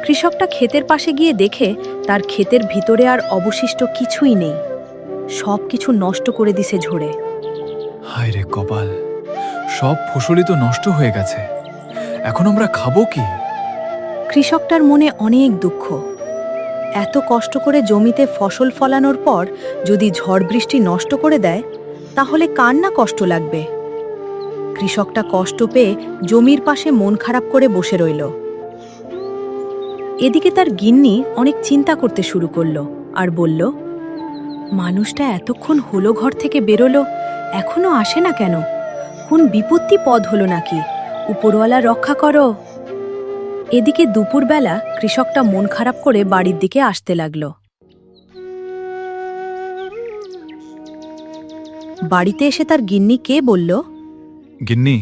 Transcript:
কৃষকটা ক্ষেতের পাশে গিয়ে দেখে তার ক্ষেতের ভিতরে আর অবশিষ্ট কিছুই নেই। সব কিছু নষ্ট করে দিছে ঝড়ে। হায় রে কপাল, সব ফসলই তো নষ্ট হয়ে গেছে। এখন আমরা খাবো কি? কৃষকটার মনে অনেক দুঃখ। এত কষ্ট করে জমিতে ফসল ফলানোর পর যদি ঝড় বৃষ্টি নষ্ট করে দেয়, তাহলে কার না কষ্ট লাগবে। কৃষকটা কষ্ট পেয়ে জমির পাশে মন খারাপ করে বসে রইল। এদিকে তার গিন্নি অনেক চিন্তা করতে শুরু করল আর বলল, মানুষটা এতক্ষণ হলো ঘর থেকে বেরোলো, এখনো আসে না কেন? কোন বিপত্তি পদ হলো নাকি? উপরওয়ালা রক্ষা করো। এদিকে দুপুরবেলা কৃষকটা মন খারাপ করে বাড়ির দিকে আসতে লাগল। বাড়িতে এসে তার গিন্নি কে বলল, গিন্নি,